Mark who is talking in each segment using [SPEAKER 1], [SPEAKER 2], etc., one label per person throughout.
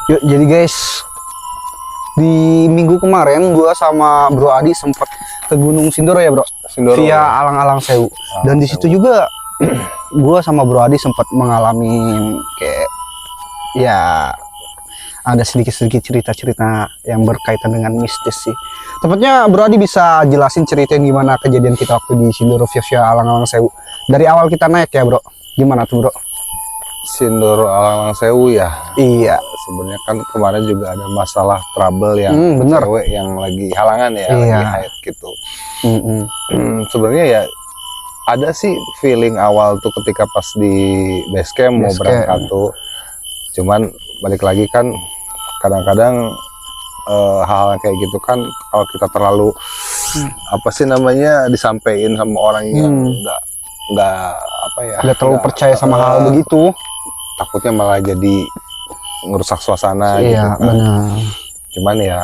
[SPEAKER 1] Yuk, jadi guys, di minggu kemarin gua sama Bro Adi sempat ke Gunung Sindoro ya, Bro.
[SPEAKER 2] Sindoro,
[SPEAKER 1] via
[SPEAKER 2] ya?
[SPEAKER 1] Alang-Alang Sewu. Dan di situ juga gua sama Bro Adi sempat mengalami kayak ya ada sedikit-sedikit cerita-cerita yang berkaitan dengan mistis sih. Tepatnya Bro Adi bisa jelasin ceritain gimana kejadian kita waktu di Sindoro via Alang-Alang Sewu. Dari awal kita naik ya, Bro. Gimana tuh, Bro?
[SPEAKER 2] Sindoro Alang-Alang Sewu ya.
[SPEAKER 1] Iya.
[SPEAKER 2] Sebenarnya kan kemarin juga ada masalah trouble yang
[SPEAKER 1] bener.
[SPEAKER 2] cewek yang lagi halangan ya,
[SPEAKER 1] Iya.
[SPEAKER 2] lagi haid gitu. Sebenarnya ya ada sih feeling awal tuh ketika pas di base camp mau berangkat tuh. Cuman balik lagi kan kadang-kadang hal-hal kayak gitu kan kalau kita terlalu apa sih namanya disampaikan sama orang yang nggak apa ya,
[SPEAKER 1] nggak terlalu percaya sama hal begitu,
[SPEAKER 2] takutnya malah jadi ngerusak suasana
[SPEAKER 1] iya,
[SPEAKER 2] gitu kan.
[SPEAKER 1] benar.
[SPEAKER 2] Cuman ya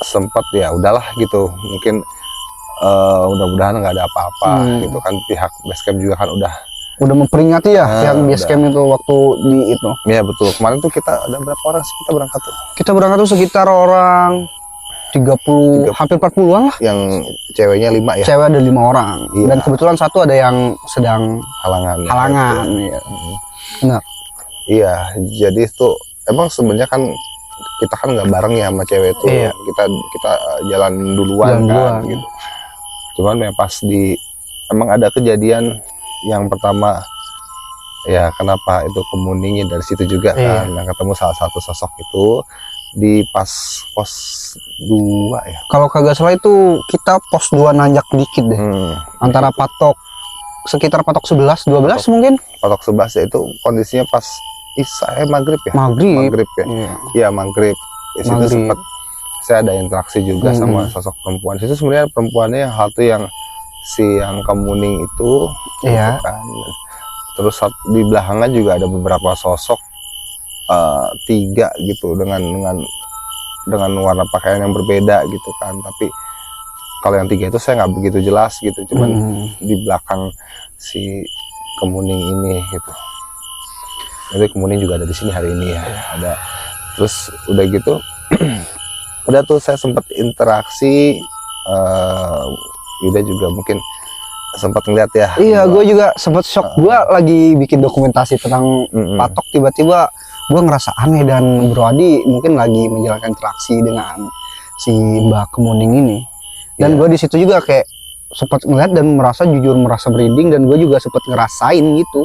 [SPEAKER 2] sempat ya udahlah gitu, mungkin mudah-mudahan nggak ada apa-apa gitu kan. Pihak basecamp juga kan udah
[SPEAKER 1] memperingati ya yang basecamp itu waktu di itu.
[SPEAKER 2] Ya betul, kemarin tuh kita ada berapa orang sih kita berangkat tuh?
[SPEAKER 1] Kita berangkat tuh sekitar orang 30 hampir 40-an lah.
[SPEAKER 2] Yang ceweknya 5 ya?
[SPEAKER 1] Cewek ada 5 orang. Iya. Dan kebetulan satu ada yang sedang halangan.
[SPEAKER 2] Ya.
[SPEAKER 1] Benar.
[SPEAKER 2] Iya, jadi tuh emang sebenarnya kan kita kan nggak bareng ya sama cewek itu.
[SPEAKER 1] Iya.
[SPEAKER 2] Kita jalan duluan kan gitu. Cuman ya pas emang ada kejadian yang pertama ya, kenapa itu kemuningin dari situ juga kan, yang ketemu salah satu sosok itu di pas pos 2 ya.
[SPEAKER 1] Kalau kagak salah itu kita pos 2 nanjak dikit deh. Antara sekitar patok 11, 12 mungkin.
[SPEAKER 2] Patok 11 ya, itu kondisinya pas maghrib ya. Maghrib ya. Iya, maghrib. Di situ sempat saya ada interaksi juga sama sosok perempuan. Situ sebenarnya perempuannya yang yang kemuning itu, gitu kan. Terus di belakangnya juga ada beberapa sosok 3 gitu dengan warna pakaian yang berbeda gitu kan. Tapi kalau yang 3 itu saya nggak begitu jelas gitu, cuman di belakang si kemuning ini gitu. Jadi kemuning juga ada di sini hari ini ya. Ada. Terus udah gitu udah tuh saya sempat interaksi, Yuda juga mungkin sempat ngeliat ya.
[SPEAKER 1] Iya, gue juga sempat shock. Gue lagi bikin dokumentasi tentang patok, tiba-tiba gue ngerasa aneh, dan Bro Adi mungkin lagi menjalankan interaksi dengan si Mbak Kemuning ini. Dan gue di situ juga kayak sempat ngeliat dan merasa merinding, dan gue juga sempat ngerasain gitu.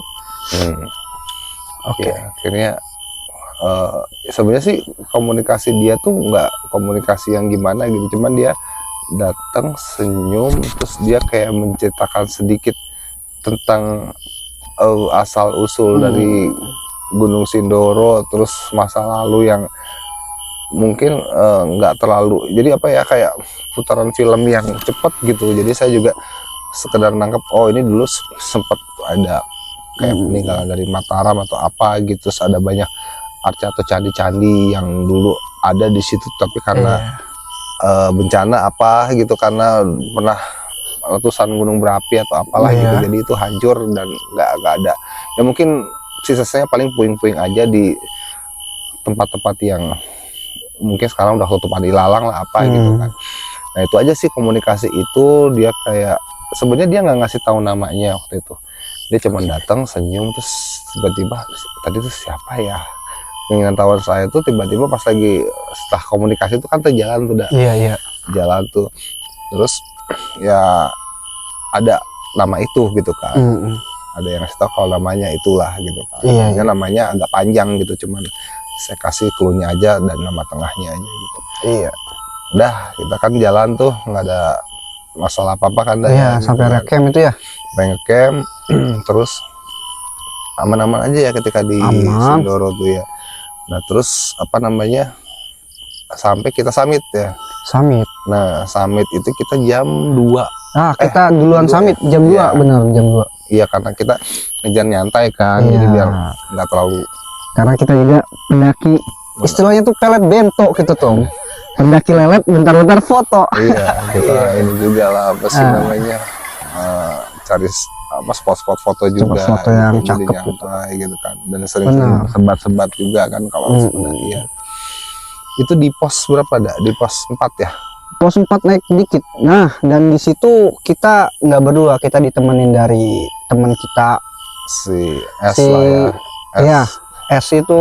[SPEAKER 2] Oke. Akhirnya sebenarnya sih komunikasi dia tuh nggak komunikasi yang gimana gitu, cuman dia datang senyum, terus dia kayak menceritakan sedikit tentang asal usul dari Gunung Sindoro, terus masa lalu yang mungkin nggak terlalu, jadi apa ya, kayak putaran film yang cepat gitu. Jadi saya juga sekedar nangkep, oh ini dulu sempat ada kayak peninggalan dari Mataram atau apa gitu, terus ada banyak arca atau candi-candi yang dulu ada di situ, tapi karena bencana apa gitu, karena pernah letusan gunung berapi atau apalah gitu, jadi itu hancur dan nggak ada ya. Mungkin sisanya paling puing-puing aja di tempat-tempat yang mungkin sekarang udah tutupan ilalang lah apa gitu kan. Nah itu aja sih komunikasi itu. Dia kayak sebenarnya dia nggak ngasih tahu namanya waktu itu, dia cuma datang senyum, terus tiba-tiba tadi tuh siapa ya, keinginan tawar saya tuh tiba-tiba pas lagi setelah komunikasi itu kan jalan tuh jalan tuh, terus ya ada nama itu gitu kan. Ada yang ngasih tahu kalau namanya itulah gitu kan. Namanya agak panjang gitu, cuman saya kasih clue-nya aja dan nama tengahnya aja gitu. Udah kita kan jalan tuh nggak ada masalah apa-apa kan dah.
[SPEAKER 1] Sampai ngecamp itu ya.
[SPEAKER 2] Sampai ngecamp terus aman-aman aja ya ketika di Sindoro tuh ya. Nah terus apa namanya, sampai kita summit ya. Nah summit itu kita jam 2.
[SPEAKER 1] Kita duluan summit jam 2, bener jam 2.
[SPEAKER 2] Iya, karena kita ngejar nyantai kan, jadi biar nggak terlalu.
[SPEAKER 1] Karena kita juga pendaki, istilahnya tuh pelet bento gitu tuh. Pendaki lelet bentar-bentar foto.
[SPEAKER 2] Iya, kita ini juga lah apa sih namanya, cari apa spot-spot foto juga,
[SPEAKER 1] foto yang
[SPEAKER 2] gitu, jadi
[SPEAKER 1] cakep gitu.
[SPEAKER 2] nyantai gitu kan, dan sering-sering
[SPEAKER 1] Benar.
[SPEAKER 2] sebat-sebat juga kan kalau sebenarnya. Itu di pos berapa dah? Di pos 4 ya?
[SPEAKER 1] Pos 4 naik dikit. Nah, dan di situ kita nggak berdua, kita ditemenin dari teman kita
[SPEAKER 2] Si S
[SPEAKER 1] si
[SPEAKER 2] lah ya.
[SPEAKER 1] ya S itu,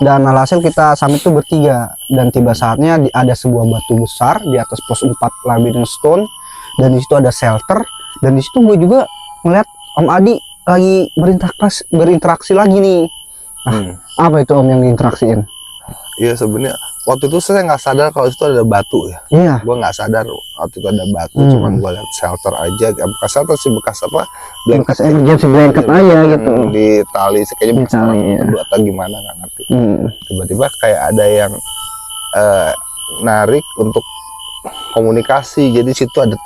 [SPEAKER 1] dan alhasil kita summit itu bertiga, dan tiba saatnya ada sebuah batu besar di atas pos 4 Labyrinth Stone, dan di situ ada shelter, dan di situ gue juga ngeliat Om Adi lagi berinteraksi lagi nih. Nah, apa itu Om yang diinteraksiin?
[SPEAKER 2] Iya, sebenarnya waktu itu saya nggak sadar kalau itu ada batu ya.
[SPEAKER 1] Iya.
[SPEAKER 2] Gue nggak sadar waktu itu ada batu, cuman gue lihat shelter aja, bekas shelter sih, bekas apa?
[SPEAKER 1] Bekas emergency blanket aja gitu.
[SPEAKER 2] Di tali, kayaknya bekas orang
[SPEAKER 1] ya.
[SPEAKER 2] atau gimana nggak ngerti. Tiba-tiba kayak ada yang narik untuk komunikasi. Jadi situ ada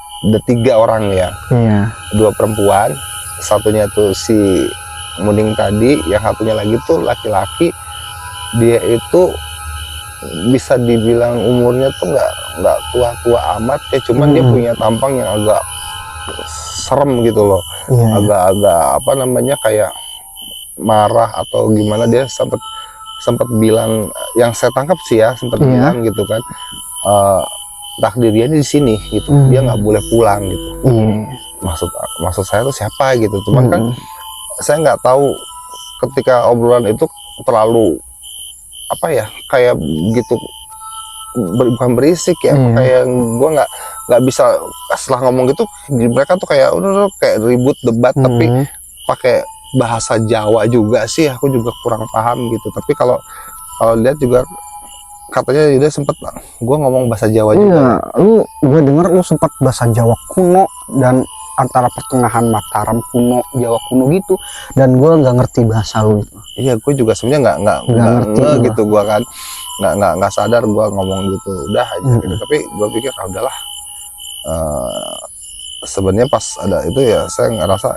[SPEAKER 2] 3 orang ya.
[SPEAKER 1] Iya.
[SPEAKER 2] 2 perempuan, satunya tuh si Muning tadi, yang satunya lagi tuh laki-laki. Dia itu bisa dibilang umurnya tuh nggak tua-tua amat ya, cuman dia punya tampang yang agak serem gitu loh.
[SPEAKER 1] Iya.
[SPEAKER 2] Agak-agak apa namanya, kayak marah atau gimana. Dia sempat bilang, yang saya tangkap sih ya, sempat bilang gitu kan, takdir dia di sini gitu, dia nggak boleh pulang gitu. Maksud saya tuh siapa gitu, cuman kan saya nggak tahu ketika obrolan itu terlalu apa ya, kayak gitu, bukan berisik ya, kayak gue nggak bisa setelah ngomong gitu, mereka tuh kayak udah kayak ribut debat, tapi pakai bahasa Jawa juga sih, aku juga kurang paham gitu. Tapi kalau lihat juga katanya dia sempet gue ngomong bahasa Jawa juga.
[SPEAKER 1] Gue denger lu sempat bahasa Jawa kuno, dan antara pertengahan Mataram kuno, Jawa kuno gitu, dan gue nggak ngerti bahasa lu itu.
[SPEAKER 2] Iya, gue juga sebenarnya nggak ngerti gitu, gue kan nggak sadar gue ngomong gitu, udah aja gitu. Tapi gue pikir udahlah. Sebenarnya pas ada itu ya, saya ngerasa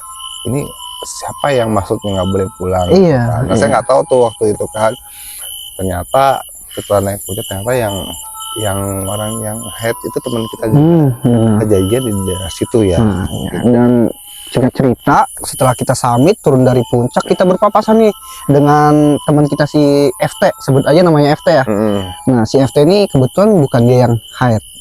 [SPEAKER 2] ini siapa yang maksudnya nggak boleh pulang.
[SPEAKER 1] Iya.
[SPEAKER 2] Kan? Nah, saya nggak tahu tuh waktu itu kan, ternyata setelah naik puncak ternyata yang orang yang head itu teman kita kejadian di daerah situ ya.
[SPEAKER 1] Dan singkat cerita, setelah kita summit turun dari puncak, kita berpapasan nih dengan teman kita si FT, sebut aja namanya FT ya. Nah, si FT ini kebetulan bukan dia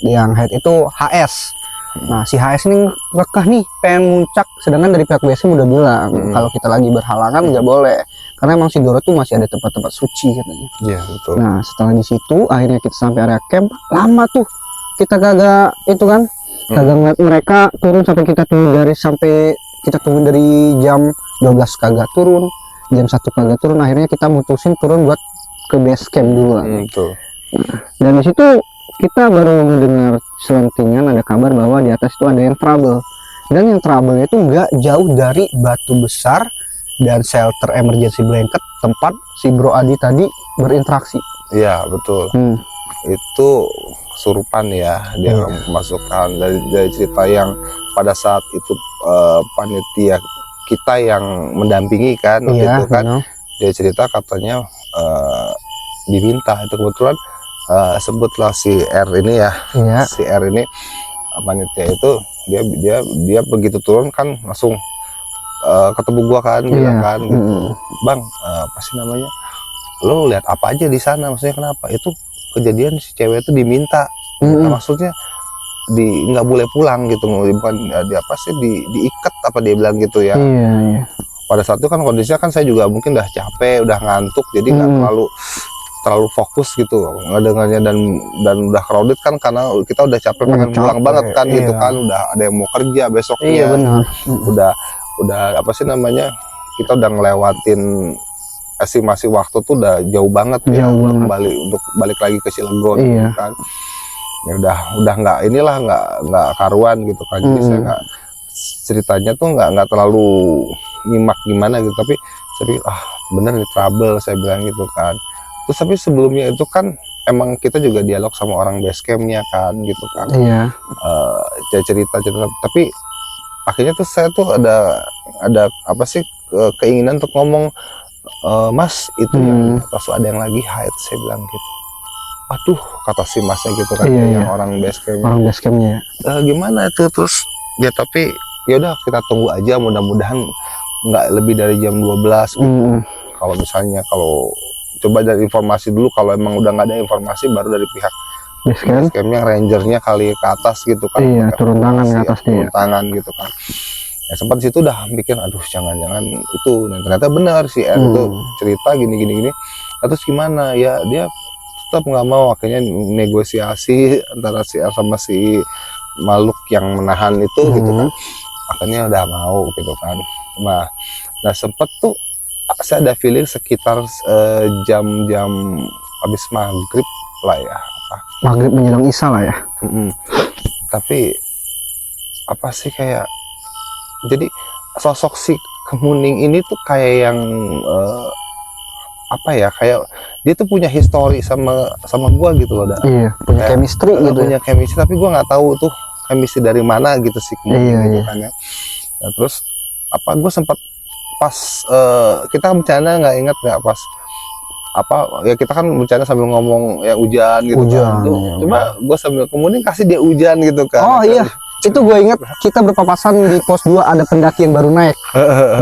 [SPEAKER 1] yang head itu HS. Nah, si HS ini rekah nih pengen muncak, sedangkan dari pihak BSM udah bilang kalau kita lagi berhalangan nggak boleh, karena emang si Doro tuh masih ada tempat-tempat suci katanya.
[SPEAKER 2] Iya, betul.
[SPEAKER 1] Nah, setelah di situ akhirnya kita sampai area camp, lama tuh kita kagak itu kan, kagak ngeliat mereka turun, sampai kita tunggu dari jam 12 kagak turun, jam 1 kagak turun, akhirnya kita mutusin turun buat ke base camp dulu.
[SPEAKER 2] Betul.
[SPEAKER 1] Dan di situ kita baru mendengar selentingan, ada kabar bahwa di atas itu ada yang trouble, dan yang trouble itu nggak jauh dari batu besar dan shelter emergency blanket tempat si Bro Adi tadi berinteraksi.
[SPEAKER 2] Iya, betul. Itu kesurupan ya, dia masukkan dari cerita yang pada saat itu panitia kita yang mendampingi kan, waktu itu kan dia cerita katanya diminta itu, kebetulan sebutlah si R ini ya, si R ini panitia itu, dia begitu turun kan langsung ketemu gua kan, bilang kan gitu, Bang, apa sih namanya, lo lihat apa aja di sana, maksudnya kenapa itu kejadian si cewek itu diminta, maksudnya nggak boleh pulang gitu, bukan di apa sih, diikat apa dia bilang gitu ya. Pada saat itu kan kondisinya kan saya juga mungkin udah capek, udah ngantuk, jadi nggak terlalu fokus gitu ngedengarnya, dan udah crowded kan, karena kita udah capek, pengen pulang banget kan gitu kan, udah ada yang mau kerja besoknya. Udah apa sih namanya, kita udah ngelewatin estimasi waktu tuh udah jauh banget ya, untuk balik lagi ke Cilegon gitu kan. Ya udah nggak karuan gitu kan. Jadi saya nggak, ceritanya tuh nggak terlalu nyimak gimana gitu, tapi saya pikir bener nih trouble, saya bilang gitu kan. Terus tapi sebelumnya itu kan emang kita juga dialog sama orang base campnya kan gitu kan. Cerita tapi akhirnya tuh saya tuh ada apa sih, keinginan untuk ngomong, Mas itu yang atas ada yang lagi haid, saya bilang gitu. Aduh, kata si masnya gitu kan, yang orang base campnya.
[SPEAKER 1] Orang base campnya.
[SPEAKER 2] Gimana itu, terus ya tapi ya udah kita tunggu aja, mudah-mudahan nggak lebih dari jam 12 gitu. Kalau misalnya kalau coba dari informasi dulu, kalau emang udah nggak ada informasi baru dari pihak basecampnya, rangernya kali ke atas gitu kan.
[SPEAKER 1] Iya, turun tangan ke atas dia.
[SPEAKER 2] Turun tangan gitu kan. Ya sempat di situ udah mikir, aduh jangan-jangan itu. Nah, ternyata benar si R itu cerita gini. Terus gimana ya, dia tetap nggak mau, akhirnya negosiasi antara si R sama si makhluk yang menahan itu gitu kan. Akhirnya udah mau gitu kan. Nah sempet tuh saya ada feeling sekitar jam-jam habis maghrib lah ya,
[SPEAKER 1] maghrib menjelang isya lah ya.
[SPEAKER 2] Tapi apa sih, kayak jadi sosok si Kemuning ini tuh kayak yang apa ya, kayak dia tuh punya histori sama gua gitu loh.
[SPEAKER 1] Iya, punya
[SPEAKER 2] kayak,
[SPEAKER 1] chemistry gitu.
[SPEAKER 2] Punya chemistry, tapi gua nggak tahu tuh chemistry dari mana gitu si Kemuning gitu kan ya. Nah, terus apa, gue sempat pas kita bercanda, nggak ingat nggak pas apa ya, kita kan bercanda sambil ngomong ya hujan gitu kan. Tuh,
[SPEAKER 1] iya,
[SPEAKER 2] coba gue sambil Kemuning kasih dia hujan gitu kan.
[SPEAKER 1] Oh iya, itu gue ingat kita berpapasan di pos 2, ada pendaki yang baru naik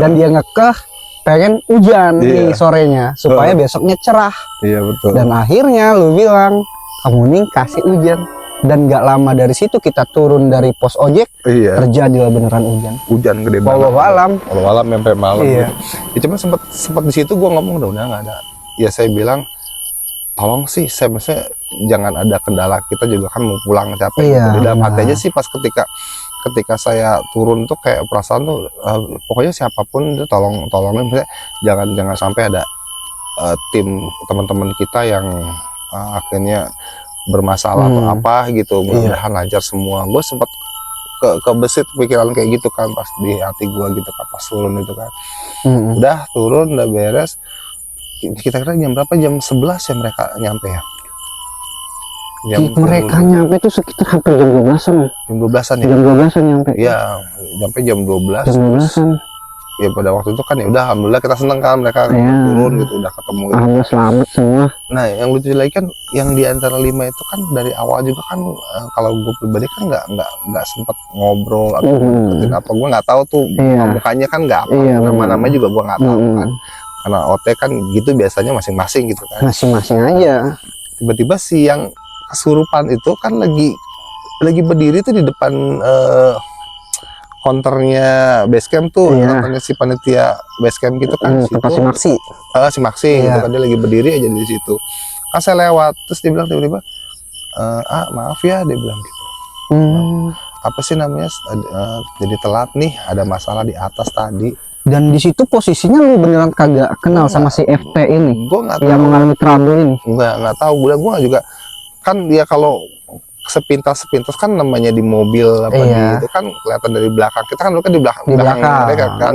[SPEAKER 1] dan dia ngekeh pengen hujan nih sorenya supaya besoknya cerah.
[SPEAKER 2] Iya betul.
[SPEAKER 1] Dan akhirnya lu bilang Kemuning kasih hujan, dan nggak lama dari situ kita turun dari pos ojek, terjadilah beneran hujan gede banget. Walau
[SPEAKER 2] alam sampai malam. Iya. Ya, cuma sempat di situ gue ngomong udah nggak ada. Ya saya bilang tolong sih, saya maksudnya jangan ada kendala, kita juga kan mau pulang capek. Di dalam hati aja sih pas ketika saya turun tuh kayak perasaan tuh pokoknya siapapun itu tolongin, maksudnya jangan sampai ada tim teman-teman kita yang akhirnya bermasalah atau apa gitu. Mudah-mudahan lancar semua. Gue sempat kebesit pikiran kayak gitu kan pas di hati gue gitu kan pas turun itu kan. Udah turun, udah beres. Kita kira jam berapa? Jam 11 ya mereka nyampe ya.
[SPEAKER 1] Mereka nyampe itu sekitar hampir jam 12-an.
[SPEAKER 2] Jam 12-an ya.
[SPEAKER 1] Jam 12-an nyampe.
[SPEAKER 2] Iya, sampai jam 12.
[SPEAKER 1] Jam 12-an.
[SPEAKER 2] Ya pada waktu itu kan ya udah alhamdulillah kita seneng kan mereka turun gitu, udah ketemu gitu.
[SPEAKER 1] Alhamdulillah selamat semua.
[SPEAKER 2] Nah yang lucu lagi kan yang di antara 5 itu kan dari awal juga kan kalau gue pribadi kan nggak sempat ngobrol atau apa, gue nggak tahu tuh mukanya kan nggak apa, nama-namanya juga gue nggak tahu kan, karena OT kan gitu biasanya masing-masing gitu kan,
[SPEAKER 1] masing-masing aja.
[SPEAKER 2] Tiba-tiba si yang kesurupan itu kan lagi berdiri tuh di depan counternya basecamp tuh, counternya si panitia basecamp gitu kan, si Maksi gitu kan, dia lagi berdiri aja di situ. Kan saya lewat, terus dia bilang tiba-tiba, maaf ya, dia bilang gitu. Apa sih namanya, jadi telat nih, ada masalah di atas tadi.
[SPEAKER 1] Dan di situ posisinya lu beneran kagak kenal sama si FT ini, yang mengalami trouble ini?
[SPEAKER 2] Nggak tahu, gue juga kan dia kalau sepintas kan namanya di mobil apa itu kan kelihatan dari belakang, kita kan dulu kan di belakang mereka kan,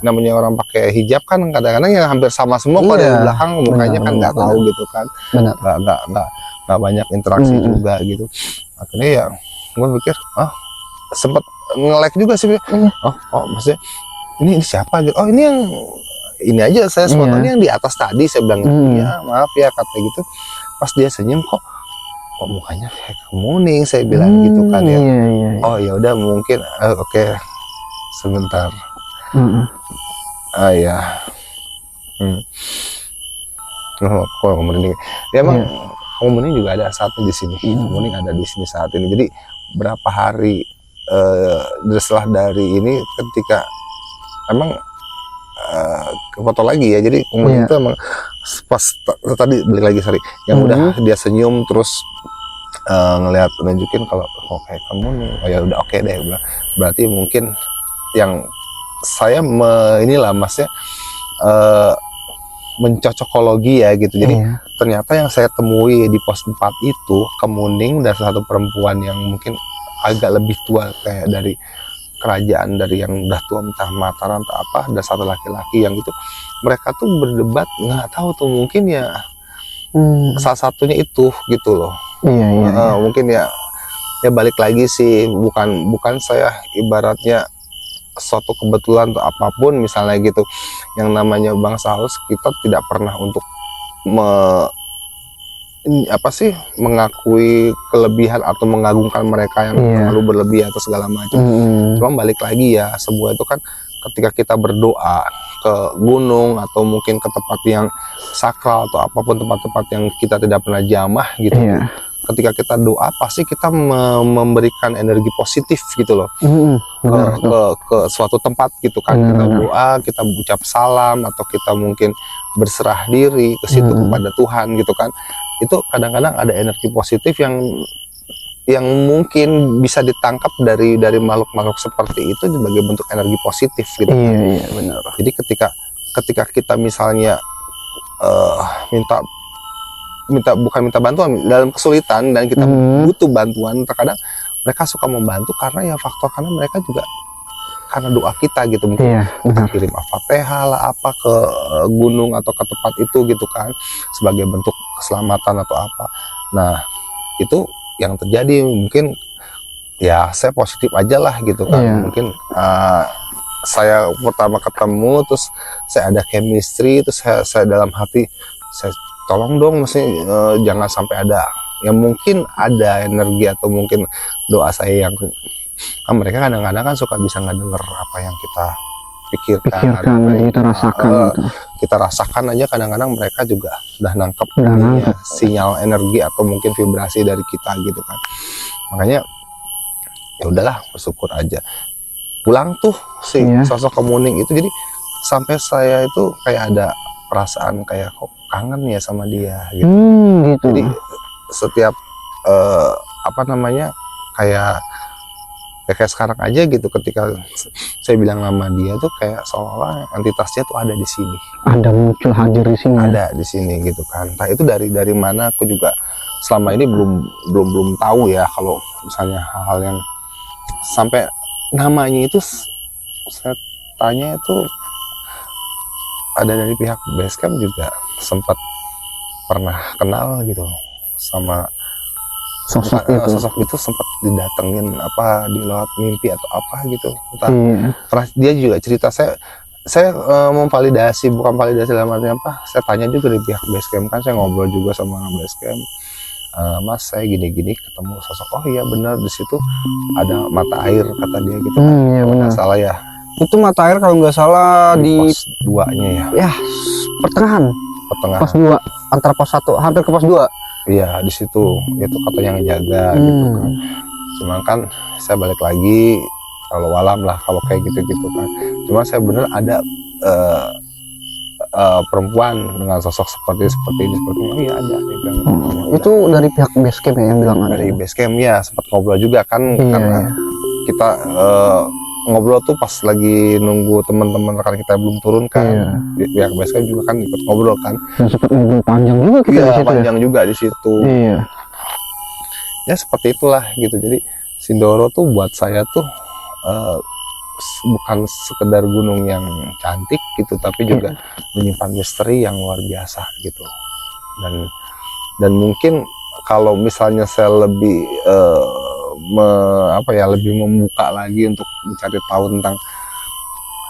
[SPEAKER 2] namanya orang pakai hijab kan kadang-kadang yang hampir sama semua kalau dari belakang mukanya kan nggak tahu gitu kan, nggak banyak interaksi juga gitu. Akhirnya ya gue pikir sempet nge-like juga sih, maksudnya ini siapa gitu, ini yang ini aja saya ini yang di atas tadi, saya bilang ya maaf ya kata gitu. Pas dia senyum kok mukanya kayak Kemuning, saya bilang gitu kan ya. Oh ya udah mungkin oke. Sebentar. Ya. Kok Kemuning. Ya emang Kemuning juga ada saatnya di sini. Kemuning ada di sini saat ini. Jadi berapa hari setelah dari ini ketika emang foto lagi ya. Jadi Kemuning itu emang pas tadi balik lagi yang udah dia senyum terus ngelihat nunjukin kalau kayak Kemuning, ya udah oke deh, berarti mungkin yang saya inilah masnya mencocokologi ya gitu. Jadi ternyata yang saya temui di pos 4 itu Kemuning dan satu perempuan yang mungkin agak lebih tua kayak dari kerajaan, dari yang udah tua entah Mataram atau apa, dan satu laki-laki yang itu mereka tuh berdebat, nggak tahu tuh mungkin ya salah satunya itu gitu loh. Mungkin ya balik lagi sih, bukan saya ibaratnya suatu kebetulan atau apapun misalnya gitu, yang namanya bangsa halus kita tidak pernah untuk apa sih, mengakui kelebihan atau mengagungkan mereka yang terlalu berlebih atau segala macam. Cuma balik lagi ya, semua itu kan ketika kita berdoa ke gunung atau mungkin ke tempat yang sakral atau apapun tempat-tempat yang kita tidak pernah jamah gitu. Ketika kita doa pasti kita memberikan energi positif gitu loh ke suatu tempat gitu kan. Kita doa, kita ucap salam, atau kita mungkin berserah diri ke situ kepada Tuhan gitu kan. Itu kadang-kadang ada energi positif yang mungkin bisa ditangkap dari makhluk-makhluk seperti itu sebagai bentuk energi positif gitu kan.
[SPEAKER 1] Iya benar.
[SPEAKER 2] Jadi ketika kita misalnya bukan minta bantuan dalam kesulitan dan kita butuh bantuan, terkadang mereka suka membantu karena ya faktor karena mereka juga karena doa kita gitu, mungkin kita kirim Al-Fatihah lah apa ke gunung atau ke tempat itu gitu kan sebagai bentuk keselamatan atau apa. Nah itu yang terjadi, mungkin ya saya positif aja lah gitu kan. Mungkin saya pertama ketemu terus saya ada chemistry, terus saya dalam hati saya tolong dong, maksudnya jangan sampai ada yang mungkin ada energi atau mungkin doa saya yang kan mereka kadang-kadang kan suka bisa nggak denger apa yang kita pikirkan
[SPEAKER 1] kita rasakan gitu.
[SPEAKER 2] Kita rasakan aja kadang-kadang mereka juga udah nangkep sinyal energi atau mungkin vibrasi dari kita gitu kan. Makanya ya udahlah, bersyukur aja. Pulang tuh si sosok Kemuning itu, jadi sampai saya itu kayak ada perasaan kayak kok kangen ya sama dia gitu.
[SPEAKER 1] Gitu.
[SPEAKER 2] Jadi setiap apa namanya kayak sekarang aja gitu, ketika saya bilang nama dia tuh kayak seolah-olah entitasnya tuh ada di sini.
[SPEAKER 1] Ada muncul hadir di sini.
[SPEAKER 2] Ada di sini gitu kan. Entah itu dari mana, aku juga selama ini belum tahu ya kalau misalnya hal-hal yang sampai namanya itu saya tanya itu ada dari pihak Basecamp juga sempat pernah kenal gitu sama sosok itu sempat didatengin apa di lewat mimpi atau apa gitu. Entah, pernah dia juga cerita, saya memvalidasi, bukan validasi dalam arti apa, saya tanya juga di pihak Basecamp kan, saya ngobrol juga sama Basecamp, Mas saya gini-gini ketemu sosok, oh iya benar di situ ada mata air kata dia gitu kan.
[SPEAKER 1] Iya benar.
[SPEAKER 2] Salah ya,
[SPEAKER 1] itu mata air kalau nggak salah di
[SPEAKER 2] pos 2-nya ya
[SPEAKER 1] pertengahan pos 2, antara pos 1 hampir ke pos 2.
[SPEAKER 2] Iya di situ itu katanya ngejaga gitu kan. Cuma kan saya balik lagi kalau alam lah kalau kayak gitu kan. Cuma saya bener ada perempuan dengan sosok seperti ini. Oh iya ada.
[SPEAKER 1] Itu dari pihak Basecamp ya yang bilang ada.
[SPEAKER 2] Dari Basecamp ya, sempat ngobrol juga kan. Karena kita ngobrol tuh pas lagi nunggu teman-teman rekan kita belum turun kan. Pihak Basecamp juga kan ikut ngobrol kan.
[SPEAKER 1] Dan sempat ngobrol panjang juga kita di situ.
[SPEAKER 2] Panjang juga di situ. Ya seperti itulah gitu. Jadi Sindoro tuh buat saya tuh bukan sekedar gunung yang cantik gitu, tapi juga menyimpan misteri yang luar biasa gitu. Dan mungkin kalau misalnya saya lebih lebih membuka lagi untuk mencari tahu tentang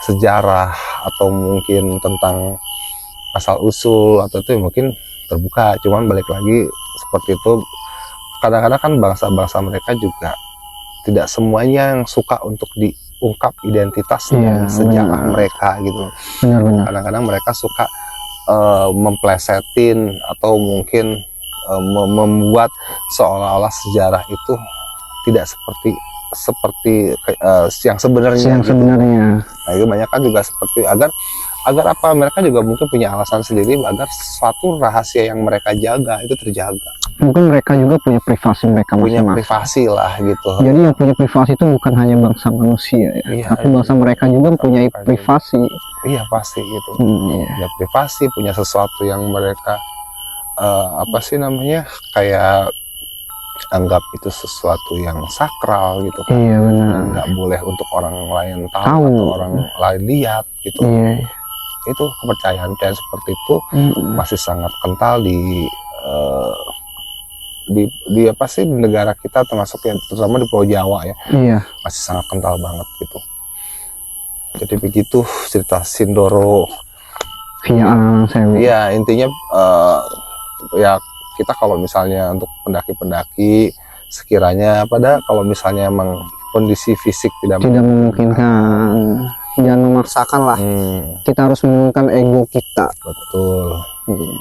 [SPEAKER 2] sejarah atau mungkin tentang asal usul atau itu mungkin terbuka. Cuman balik lagi seperti itu, kadang-kadang kan bangsa-bangsa mereka juga tidak semuanya yang suka untuk diungkap identitas dan sejarah mereka gitu. Kadang-kadang mereka suka memplesetin atau mungkin membuat seolah-olah sejarah itu tidak seperti yang sebenarnya. Nah itu banyak kan juga seperti agar apa, mereka juga mungkin punya alasan sendiri agar suatu rahasia yang mereka jaga itu terjaga.
[SPEAKER 1] Mungkin mereka juga punya privasi mereka
[SPEAKER 2] punya
[SPEAKER 1] masing-masing.
[SPEAKER 2] Privasi lah gitu.
[SPEAKER 1] Jadi yang punya privasi itu bukan hanya bangsa manusia ya, tapi bangsa mereka juga punya privasi.
[SPEAKER 2] Iya pasti gitu. Punya privasi, punya sesuatu yang mereka apa sih namanya kayak anggap itu sesuatu yang sakral gitu kan.
[SPEAKER 1] Iya benar.
[SPEAKER 2] Nggak boleh untuk orang lain tahu atau orang lain lihat gitu. Itu kepercayaan seperti itu masih sangat kental di apa sih di negara kita, termasuk yang terutama di Pulau Jawa ya. Masih sangat kental banget gitu. Jadi begitu cerita Sindoro
[SPEAKER 1] via Alang Sewu.
[SPEAKER 2] Iya intinya ya kita kalau misalnya untuk pendaki-pendaki sekiranya kalau misalnya emang kondisi fisik tidak
[SPEAKER 1] memungkinkan, jangan memaksakan lah. Kita harus menurunkan ego kita.
[SPEAKER 2] Betul.
[SPEAKER 1] Iya.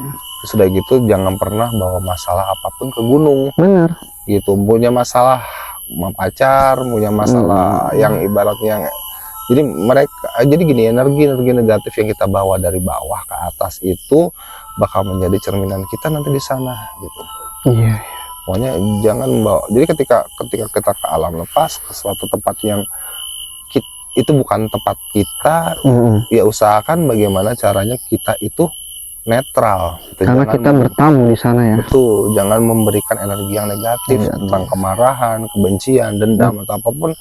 [SPEAKER 2] Sudah gitu jangan pernah bawa masalah apapun ke gunung.
[SPEAKER 1] Benar.
[SPEAKER 2] Gitu, punya masalah sama pacar, punya masalah yang ibaratnya, jadi gini, energi negatif yang kita bawa dari bawah ke atas itu bakal menjadi cerminan kita nanti di sana gitu.
[SPEAKER 1] Iya.
[SPEAKER 2] Pokoknya jangan bawa. Jadi ketika kita ke alam lepas, ke suatu tempat yang itu bukan tempat kita, ya usahakan bagaimana caranya kita itu netral gitu.
[SPEAKER 1] Karena kita bertamu di sana ya.
[SPEAKER 2] Betul, jangan memberikan energi yang negatif tentang kemarahan, kebencian, dendam atau apapun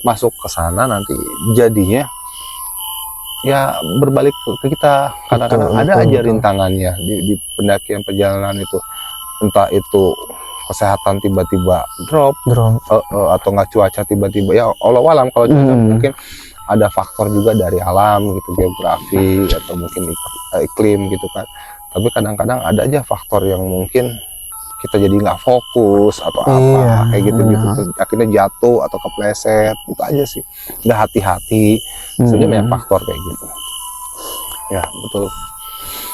[SPEAKER 2] masuk ke sana, nanti jadinya ya berbalik ke kita. Kadang-kadang ada aja rintangannya di pendakian perjalanan itu, entah itu kesehatan tiba-tiba drop atau nggak, cuaca tiba-tiba ya Allah alam. Kalau cuaca mungkin ada faktor juga dari alam gitu, geografi atau mungkin iklim gitu kan. Tapi kadang-kadang ada aja faktor yang mungkin kita jadi nggak fokus atau apa kayak gitu, akhirnya jatuh atau kepleset gitu aja sih, nggak hati-hati. Sebenarnya banyak faktor kayak gitu ya. Betul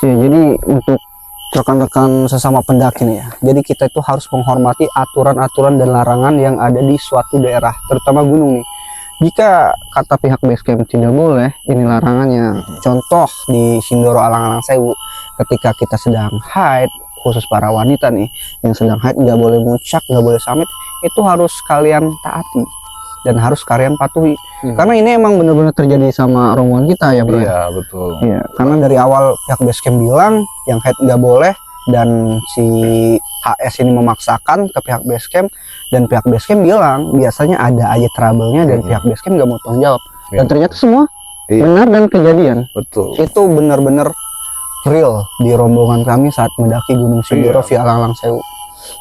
[SPEAKER 1] ya. Jadi untuk rekan-rekan sesama pendaki nih ya, jadi kita itu harus menghormati aturan-aturan dan larangan yang ada di suatu daerah, terutama gunung nih. Jika kata pihak base camp tidak boleh, ini larangannya. Contoh di Sindoro Alang-Alang Sewu, ketika kita sedang haid, khusus para wanita nih yang sedang haid, nggak boleh muncak, nggak boleh summit, itu harus kalian taati dan harus kalian patuhi. Karena ini emang benar-benar terjadi sama rombongan kita ya bro.
[SPEAKER 2] Iya betul.
[SPEAKER 1] Iya, karena dari awal pihak base camp bilang yang haid nggak boleh, dan si HS ini memaksakan ke pihak base camp, dan pihak base camp bilang biasanya ada aja trouble-nya dan pihak base camp nggak mau tanggung jawab. Dan ternyata semua benar dan kejadian.
[SPEAKER 2] Betul.
[SPEAKER 1] Itu benar-benar real di rombongan kami saat mendaki Gunung Sindoro via Alang-Alang Sewu.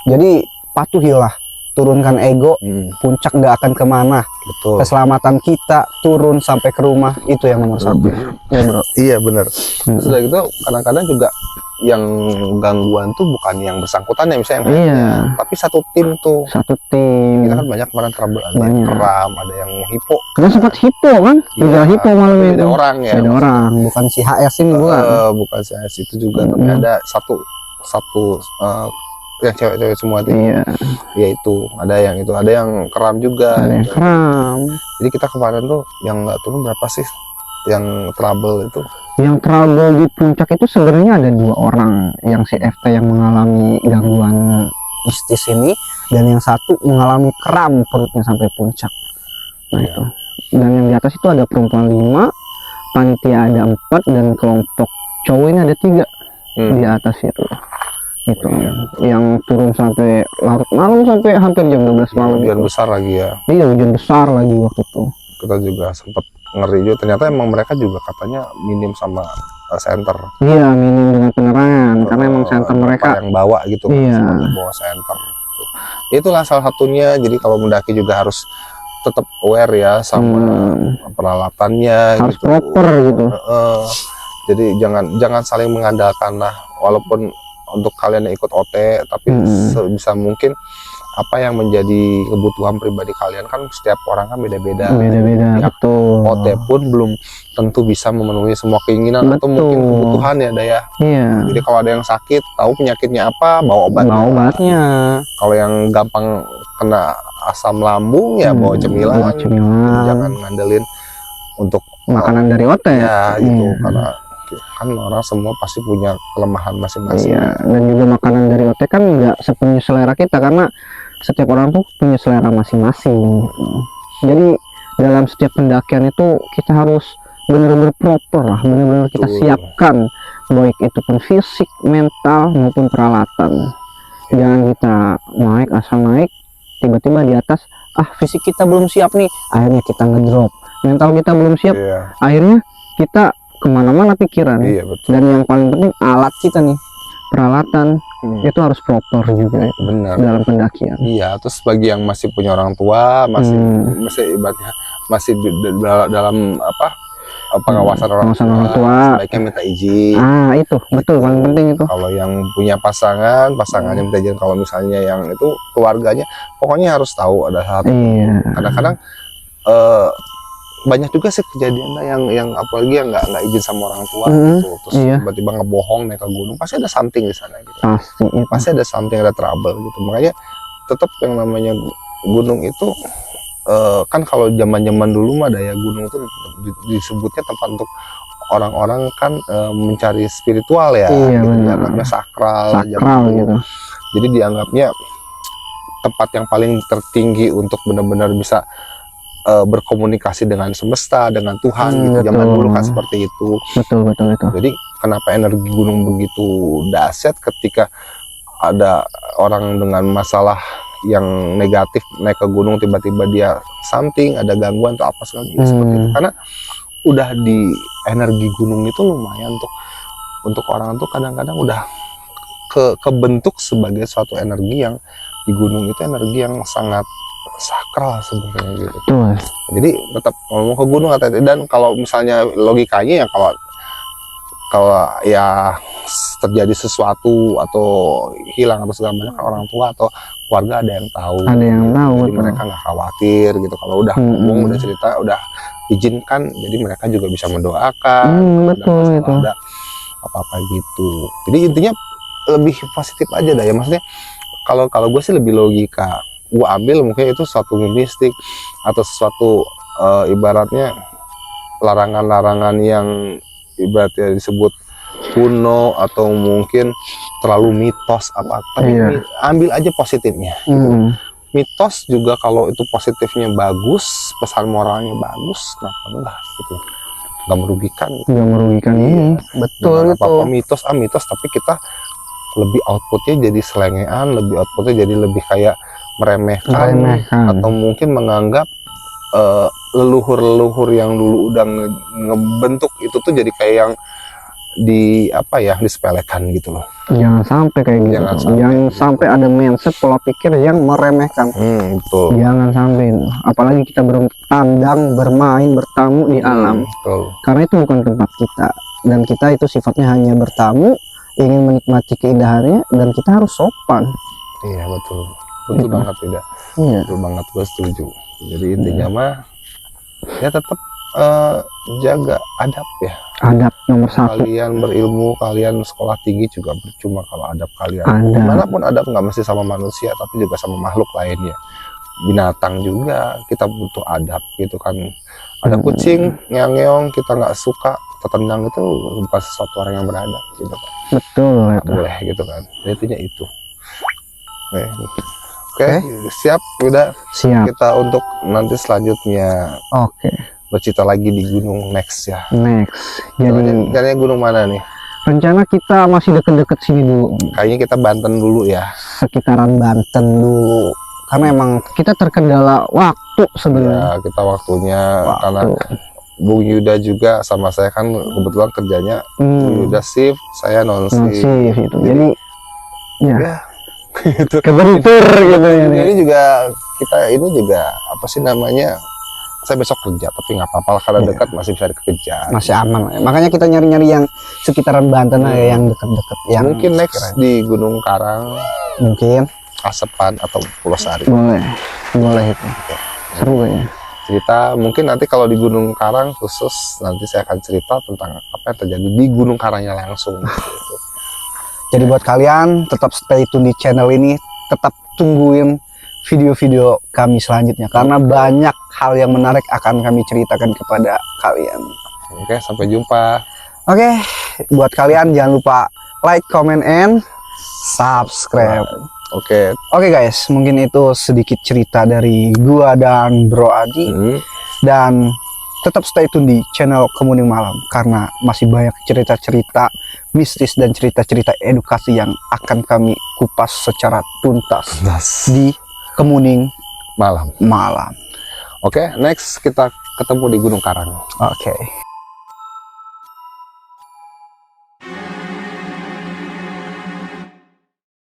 [SPEAKER 1] Jadi patuhilah, turunkan ego, puncak nggak akan kemana.
[SPEAKER 2] Betul.
[SPEAKER 1] Keselamatan kita turun sampai ke rumah itu yang nomor satu. Ya bro.
[SPEAKER 2] Iya benar. Sudah gitu kadang-kadang juga yang gangguan tuh bukan yang bersangkutan ya, misalnya tapi satu tim tuh.
[SPEAKER 1] Satu tim.
[SPEAKER 2] Kita kan banyak kemarin trouble, ada yang kram, ada yang hipo.
[SPEAKER 1] Karena sempat hipo kan? Juga hipo malam itu.
[SPEAKER 2] Beda orang ya.
[SPEAKER 1] Beda orang, bukan si HS ini bukan.
[SPEAKER 2] Bukan si HS itu juga, tapi ada satu yang cewek-cewek semua tuh. Iya. Ya itu, ada yang kram juga.
[SPEAKER 1] Ada yang kram.
[SPEAKER 2] Jadi kita kemarin tuh yang nggak turun berapa sih? Yang trouble itu?
[SPEAKER 1] Yang trouble di puncak itu sebenarnya ada 2 orang, yang si FT yang mengalami gangguan mistis ini, dan yang satu mengalami kram perutnya sampai puncak. Nah itu. Dan yang di atas itu ada perempuan 5, panitia ada 4, dan kelompok cowok ini ada 3 di atas itu. Itu yang turun sampai larut malam, sampai hampir jam 12 malam.
[SPEAKER 2] Hujan besar lagi ya.
[SPEAKER 1] Iya, hujan besar lagi waktu itu.
[SPEAKER 2] Kita juga sempat ngeri juga, ternyata emang mereka juga katanya minim sama center.
[SPEAKER 1] Iya, minim dengan penerangan, karena emang center mereka
[SPEAKER 2] yang bawa gitu kan, bawa center gitu. Itulah salah satunya. Jadi kalau mendaki juga harus tetap aware ya sama peralatannya,
[SPEAKER 1] harus
[SPEAKER 2] gitu.
[SPEAKER 1] Proper gitu.
[SPEAKER 2] Jadi jangan saling mengandalkan lah, walaupun untuk kalian yang ikut OT, tapi sebisa mungkin apa yang menjadi kebutuhan pribadi kalian kan setiap orang kan beda-beda.
[SPEAKER 1] Betul.
[SPEAKER 2] OT pun belum tentu bisa memenuhi semua keinginan atau mungkin kebutuhan ya Daya.
[SPEAKER 1] Iya.
[SPEAKER 2] Jadi kalau ada yang sakit, tahu penyakitnya apa, bawa obatnya. Kalau yang gampang kena asam lambung ya bawa cemilan. Jangan ngandelin untuk
[SPEAKER 1] makanan dari OT
[SPEAKER 2] ya gitu, karena kan orang semua pasti punya kelemahan masing-masing.
[SPEAKER 1] Iya, dan juga makanan dari OT kan nggak sepenuhnya selera kita, karena setiap orang tuh punya selera masing-masing gitu. Jadi dalam setiap pendakian itu kita harus benar-benar proper lah, benar-benar kita siapkan, baik itu pun fisik, mental maupun peralatan. Jangan kita naik asal naik, tiba-tiba di atas fisik kita belum siap nih, akhirnya kita ngedrop. Mental kita belum siap, akhirnya kita kemana-mana pikiran. Dan yang paling penting alat kita nih, peralatan itu harus proper juga.
[SPEAKER 2] Benar.
[SPEAKER 1] Dalam pendakian.
[SPEAKER 2] Iya, terus bagi yang masih punya orang tua, masih ibaratnya masih dalam apa pengawasan orang tua, sebaiknya minta izin.
[SPEAKER 1] Itu betul, paling penting itu.
[SPEAKER 2] Kalau yang punya pasangannya minta izin. Kalau misalnya yang itu keluarganya, pokoknya harus tahu ada satu. Kadang-kadang banyak juga sih kejadian yang apalagi yang nggak izin sama orang tua gitu, terus tiba-tiba ngebohong naik ke gunung, pasti ada something di sana gitu. Pasti ada something, ada trouble gitu. Makanya tetap yang namanya gunung itu kan kalau zaman dulu mah daya gunung itu disebutnya tempat untuk orang-orang kan mencari spiritual ya, gitu, dianggapnya sakral gitu. Jadi dianggapnya tempat yang paling tertinggi untuk benar-benar bisa berkomunikasi dengan semesta, dengan Tuhan gitu. Zaman dulu kan seperti itu. Betul. Jadi kenapa energi gunung begitu dahsyat ketika ada orang dengan masalah yang negatif naik ke gunung, tiba-tiba dia something, ada gangguan atau apa segala gitu, seperti itu. Karena udah di energi gunung itu lumayan untuk orang tuh kadang-kadang udah kebentuk sebagai suatu energi yang di gunung itu energi yang sangat sakral sebenarnya gitu. Jadi tetap ngomong ke gunung, dan kalau misalnya logikanya ya kalau ya terjadi sesuatu atau hilang atau segala macam, orang tua atau keluarga ada yang tahu. Jadi mereka nggak khawatir gitu. Kalau udah ngomong, udah cerita, udah izinkan, jadi mereka juga bisa mendoakan. Ada apa-apa gitu. Jadi intinya lebih positif aja dah ya, maksudnya kalau gue sih lebih logika. Gue ambil mungkin itu suatu mistik atau sesuatu ibaratnya larangan-larangan yang ibaratnya disebut kuno atau mungkin terlalu mitos apa, tapi ambil aja positifnya gitu. Mitos juga kalau itu positifnya bagus, pesan moralnya bagus, kenapa enggak gitu, nggak merugikan gitu. Betul itu. Apa mitos tapi kita lebih outputnya jadi selengean, lebih outputnya jadi lebih kayak meremehkan. Atau mungkin menganggap leluhur-leluhur yang dulu udah ngebentuk itu tuh jadi kayak yang disepelekan gitu loh. Jangan sampai kayak gitu. Jangan sampai ada mindset pola pikir yang meremehkan. Betul. Jangan sampai, apalagi kita bertandang, bermain, bertamu di alam. Karena itu bukan tempat kita, dan kita itu sifatnya hanya bertamu, ingin menikmati keindahannya, dan kita harus sopan. Iya betul banget, tidak. Betul banget, gue setuju. Jadi intinya mah ya tetap jaga adab ya. Adab nomor satu. Kalian berilmu, kalian sekolah tinggi juga percuma kalau adab kalian. Dimanapun adab nggak mesti sama manusia, tapi juga sama makhluk lainnya. Binatang juga kita butuh adab gitu kan. Ada kucing ngeong-ngeong kita nggak suka, kita tendang, itu bukan sesuatu orang yang beradab gitu kan. Betul. Nggak boleh gitu kan. Intinya itu. Oke, siap, udah. Siap. Kita untuk nanti selanjutnya. Bercerita lagi di gunung next ya. Jadi gunung mana nih? Rencana kita masih deket-deket sini dulu. Kayaknya kita Banten dulu ya. Sekitaran Banten dulu. Karena emang kita terkendala waktu sebenarnya. Ya, kita waktunya karena Bung Yuda juga sama saya kan kebetulan kerjanya Bung Yuda shift, saya non shift gitu. Jadi ya gitu. Kebentur gitu ya. Ini juga ini juga apa sih namanya? Saya besok kerja, tapi nggak apa-apa karena dekat, masih bisa dikejar. Masih aman. Makanya kita nyari-nyari yang sekitaran Banten aja, yang dekat-dekat. Mungkin next di Gunung Karang, mungkin Asepan atau Pulau Sari. Boleh itu. Seru ya. Cerita mungkin nanti kalau di Gunung Karang khusus, nanti saya akan cerita tentang apa yang terjadi di Gunung Karangnya langsung. Gitu. Jadi buat kalian tetap stay tune di channel ini, tetap tungguin video-video kami selanjutnya karena banyak hal yang menarik akan kami ceritakan kepada kalian. Oke, sampai jumpa. Oke, buat kalian jangan lupa like, comment, and subscribe. Oke guys, mungkin itu sedikit cerita dari gua dan Bro Adi. Dan tetap stay tune di channel Kemuning Malam karena masih banyak cerita-cerita mistis dan cerita-cerita edukasi yang akan kami kupas secara tuntas di Kemuning Malam. Oke, next kita ketemu di Gunung Karang. Oke.